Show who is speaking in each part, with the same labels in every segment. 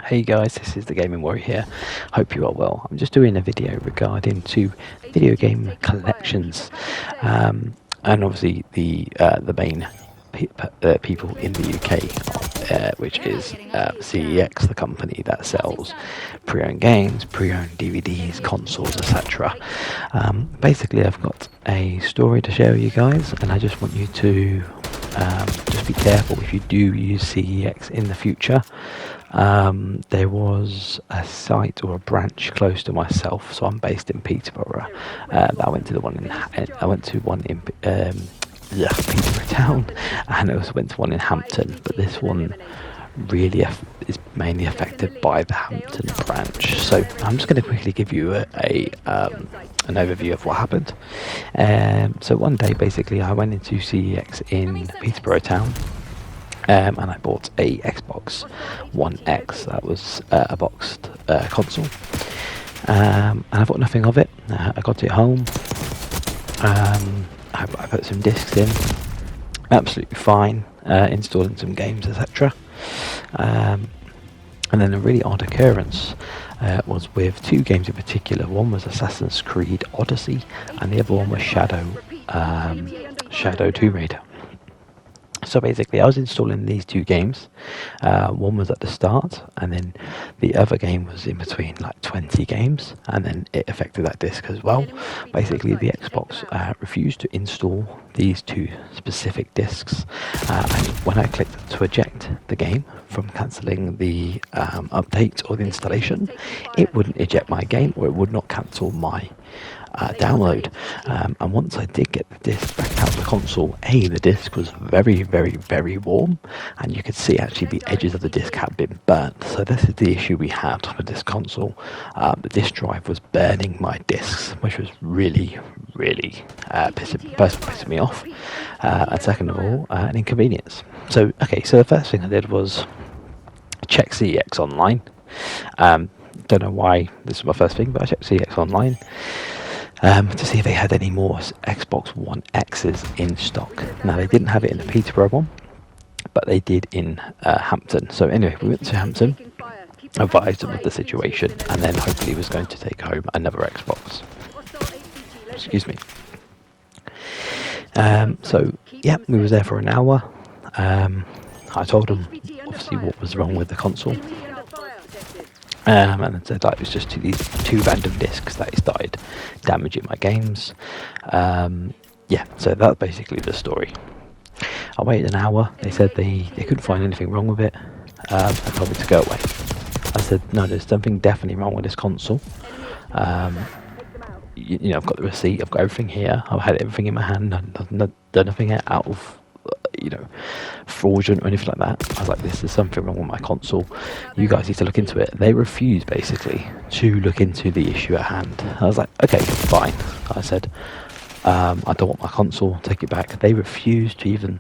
Speaker 1: Hey guys, this is the Gaming Warrior here. Hope you are well. I'm just doing a video regarding to video game collections, and obviously the main people in the UK, which is CEX, the company that sells pre-owned games, pre-owned DVDs, consoles, etc. Basically, I've got a story to share with you guys, and I just want you to just be careful if you do use CEX in the future. There was a site or a branch close to myself, so I'm based in Peterborough. I went to one in Peterborough Town, and I went to one in Hampton. But this one really is mainly affected by the Hampton branch. So I'm just going to quickly give you an overview of what happened. So one day, basically, I went into CEX in Peterborough Town. And I bought a Xbox One X. That was a boxed console, and I thought nothing of it. I got it home. I put some discs in, absolutely fine, installing some games, etc. And then a really odd occurrence was with two games in particular. One was Assassin's Creed Odyssey, and the other one was Shadow Tomb Raider. So basically, I was installing these two games. One was at the start, and then the other game was in between, like 20 games, and then it affected that disc as well. Basically, the Xbox refused to install these two specific discs, and when I clicked to eject the game from cancelling the update or the installation, it wouldn't eject my game, or it would not cancel my download. And once I did get the disc back out of the console, the disc was very, very, very warm, and you could see actually the edges of the disc had been burnt. So this is the issue we had with this console. The disc drive was burning my discs, which was really, really pissing me off. And second of all, an inconvenience. So the first thing I did was check CEX online. Don't know why this was my first thing, but I checked CEX online to see if they had any more Xbox One X's in stock. Now, they didn't have it in the Peterborough one, but they did in Hampton. So anyway, we went to Hampton, advised them of the situation, and then hopefully was going to take home another Xbox. Excuse me. We was there for an hour. I told them obviously what was wrong with the console. And I said it was just these two random discs that started damaging my games. So that's basically the story. I waited an hour. They said they couldn't find anything wrong with it. They told me to go away. I said, no, there's something definitely wrong with this console. I've got the receipt, I've got everything here. I've had everything in my hand. I've done nothing out of fraudulent or anything like that. I was like, this is something wrong with my console. You guys need to look into it. They refused basically to look into the issue at hand. I was like, okay, fine. I said, I don't want my console, take it back. They refused to even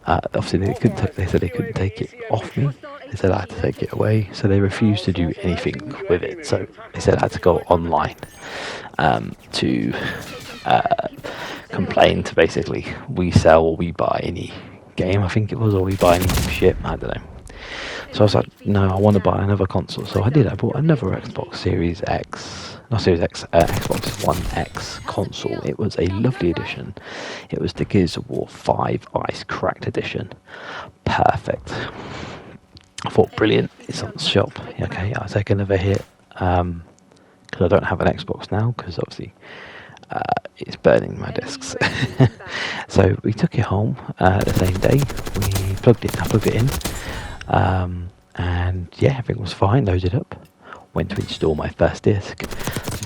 Speaker 1: obviously they said they couldn't take it off me. They said I had to take it away, so they refused to do anything with it. So they said I had to go online to complain to basically we sell or we buy any game, I think it was, or we buy any shit, I don't know. So I was like, no, I want to buy another console. So I did. I bought another Xbox Xbox One X console. It was a lovely edition. It was the Gears of War 5 Ice Cracked edition. Perfect. I thought, brilliant. It's on the shop. Okay, I'll take another hit because I don't have an Xbox now because obviously it's burning my discs. So we took it home the same day. I plugged it in, and everything was fine. Loaded up. Went to install my first disc.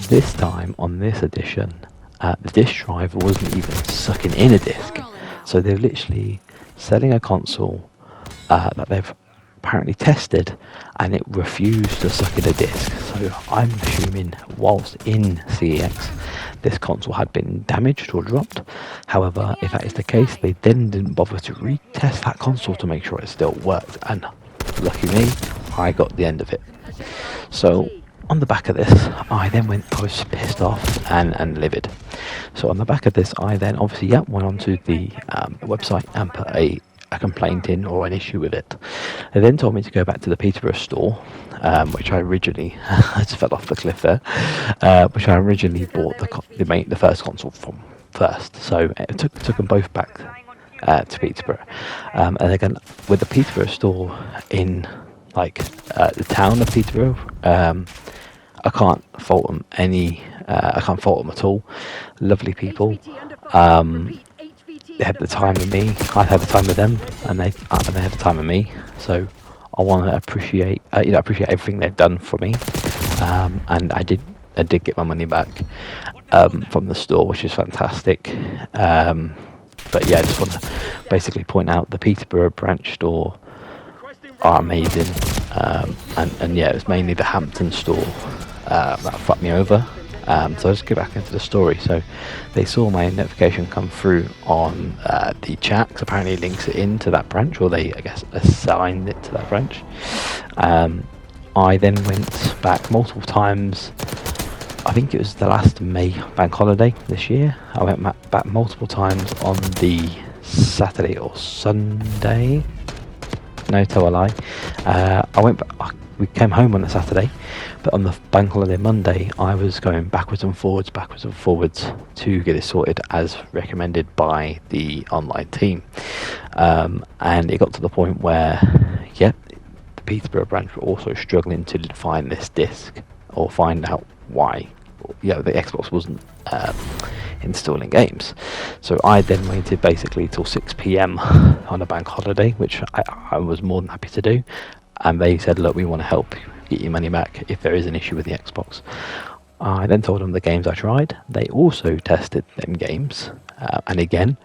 Speaker 1: This time on this edition, the disc drive wasn't even sucking in a disc. So they're literally selling a console that they've apparently tested, and it refused to suck in a disc. So I'm assuming whilst in CEX, this console had been damaged or dropped. However, if that is the case, they then didn't bother to retest that console to make sure it still worked, and lucky me, I got the end of it. So on the back of this, I was pissed off and livid. So on the back of this, I then obviously went onto the website and put a a complaint in or an issue with it. They then told me to go back to the Peterborough store, which I originally I just fell off the cliff there, which I originally bought the first console from first. So it took them both back to Peterborough, and again with the Peterborough store in like the town of Peterborough. I can't fault them I can't fault them at all. Lovely people. They had the time with me. I had the time with them, and they had the time with me. So I want to appreciate appreciate everything they've done for me. And I did get my money back from the store, which is fantastic. But yeah, I just want to basically point out the Peterborough branch store are amazing. And yeah, it was mainly the Hampton store that fucked me over. So I'll just go back into the story. So they saw my notification come through on the chat, 'cause apparently it links it into that branch, or they, I guess, assigned it to that branch. I then went back multiple times. I think it was the last May bank holiday this year. I went back multiple times on the Saturday or Sunday. No, tell a lie. I went back. We came home on a Saturday, but on the bank holiday Monday, I was going backwards and forwards to get it sorted as recommended by the online team. And it got to the point where, the Peterborough branch were also struggling to find this disc or find out why, the Xbox wasn't installing games. So I then waited basically till 6 p.m. on a bank holiday, which I was more than happy to do. And they said, look, we want to help get your money back if there is an issue with the Xbox. I then told them the games I tried. They also tested them games, and again,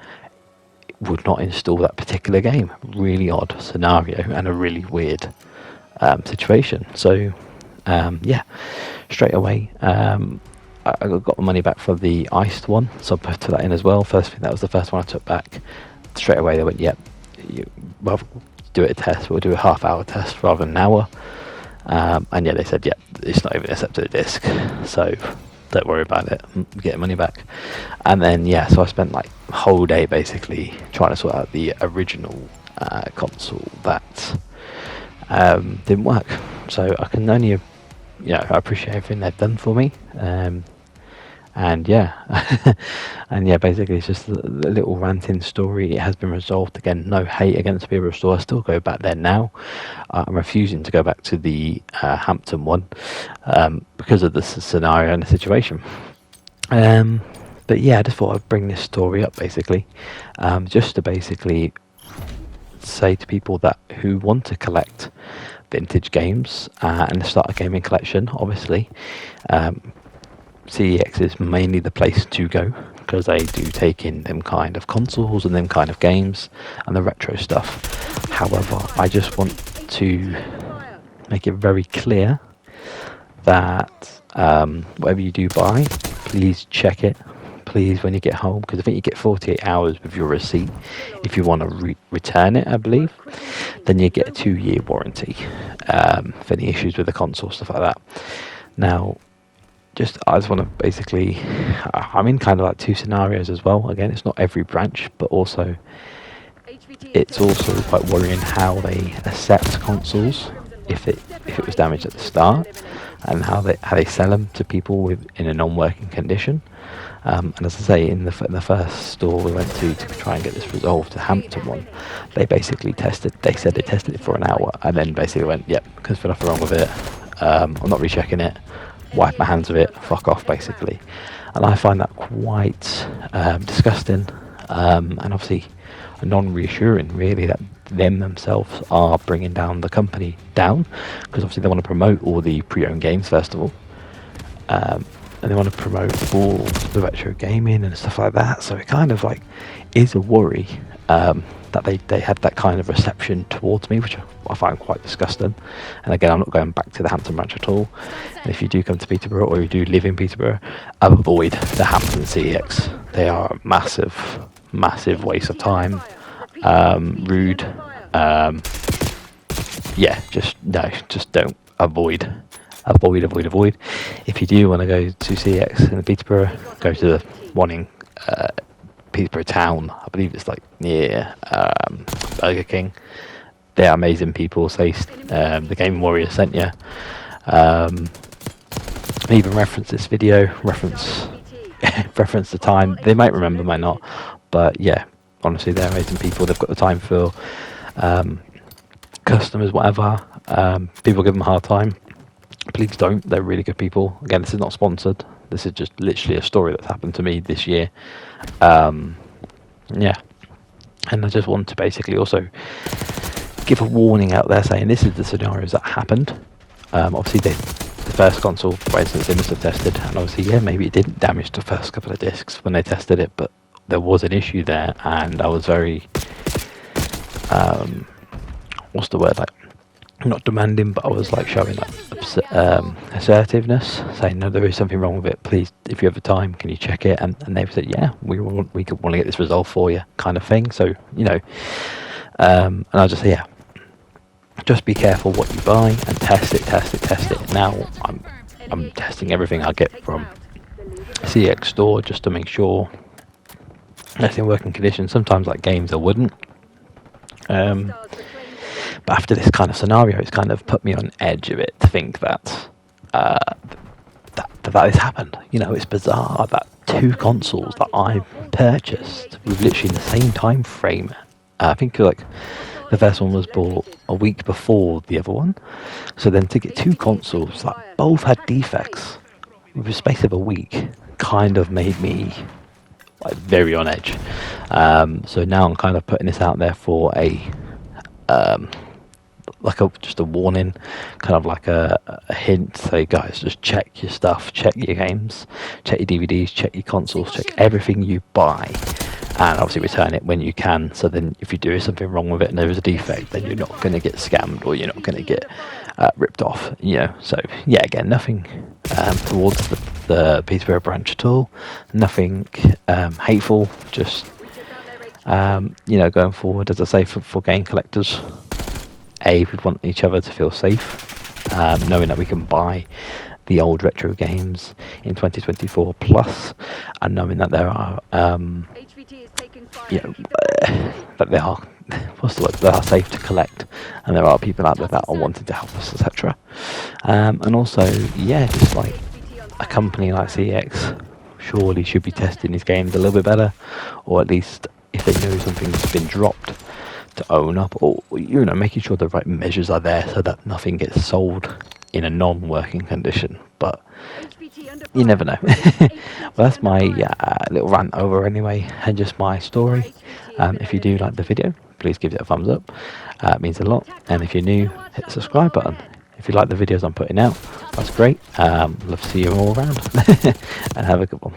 Speaker 1: would not install that particular game. Really odd scenario and a really weird situation. So, straight away, I got the money back for the iced one, so I put that in as well. That was the first one I took back. Straight away, they went, well, do it a test. We'll do a half-hour test rather than an hour. And they said, it's not even accepted a disc, so don't worry about it. Get money back. And then so I spent like the whole day basically trying to sort out the original console that didn't work. So I can only, I appreciate everything they've done for me. And basically it's just a little ranting story. It has been resolved. Again, no hate against Peterborough store. I still go back there now. I'm refusing to go back to the Hampton one because of the scenario and the situation. But I just thought I'd bring this story up basically, just to basically say to people that who want to collect vintage games and start a gaming collection, obviously. CEX is mainly the place to go because they do take in them kind of consoles and them kind of games and the retro stuff. However, I just want to make it very clear that whatever you do buy, please check it. Please, when you get home, because I think you get 48 hours with your receipt if you want to return it, I believe. Then you get a 2-year warranty for any issues with the console, stuff like that. Now, I just want to basically, I'm in kind of like two scenarios as well. Again, it's not every branch, but also it's also quite worrying how they accept consoles if it was damaged at the start, and how they sell them to people in a non-working condition. And as I say, in the first store we went to try and get this resolved, the Hampton one, they basically said they tested it for an hour and then basically went, because there's nothing wrong with it, I'm not rechecking it, wipe my hands of it, fuck off basically. And I find that quite disgusting, and obviously non-reassuring really, that them themselves are bringing down the company down, because obviously they want to promote all the pre-owned games first of all, and they want to promote all the retro gaming and stuff like that. So it kind of like is a worry that they had that kind of reception towards me, which I find quite disgusting. And again, I'm not going back to the Hampton branch at all. And if you do come to Peterborough, or you do live in Peterborough, avoid the Hampton CEX. They are a massive waste of time, rude. Just don't. Avoid. If you do want to go to CEX in Peterborough, go to the one in Peterborough Town. I believe it's like near Burger King. They're amazing people. Say the Game Warrior sent you. Even reference this video, reference the time. They might remember, might not, but yeah, honestly, they're amazing people. They've got the time for customers, whatever. People give them a hard time. Please don't. They're really good people. Again, this is not sponsored. This is just literally a story that's happened to me this year. Yeah, and I just want to basically also give a warning out there saying this is the scenarios that happened. Obviously, the first console, for instance, they must have tested, and obviously, yeah, maybe it didn't damage the first couple of discs when they tested it, but there was an issue there, and I was very, what's the word, like, not demanding, but I was like showing like assertiveness, saying no, there is something wrong with it. Please, if you have the time, can you check it? And they said, yeah, we could want to get this resolved for you, kind of thing. So you know, and I'll just say, yeah, just be careful what you buy and test it. Now I'm testing everything I get from CEX store just to make sure it's in working condition. Sometimes like games I wouldn't. But after this kind of scenario, it's kind of put me on edge of it to think that that has happened. You know, it's bizarre that two consoles that I purchased with literally in the same time frame. I think like the first one was bought a week before the other one. So then to get two consoles that both had defects with the space of a week kind of made me like very on edge. So now I'm kind of putting this out there for a just a warning, kind of like a hint. Say, guys, just check your stuff, check your games, check your DVDs, check your consoles, check everything you buy, and obviously return it when you can. So then, if you do something wrong with it and there is a defect, then you're not going to get scammed or you're not going to get ripped off. You know. So yeah, again, nothing towards the Peterborough branch at all. Nothing hateful. Just you know, going forward, as I say, for game collectors. We'd want each other to feel safe, knowing that we can buy the old retro games in 2024 plus, and knowing that there are, you know, that they are, what's the word? They are safe to collect, and there are people out there that are wanting to help us, etc. And also, yeah, just like a company like CEX surely should be testing these games a little bit better, or at least if they know something's been dropped, to own up, or you know, making sure the right measures are there so that nothing gets sold in a non-working condition. But you never know. Well, that's my little rant over anyway, and just my story. If you do like the video, please give it a thumbs up. It means a lot. And if you're new, hit the subscribe button. If you like the videos I'm putting out, that's great. Love to see you all around. And have a good one.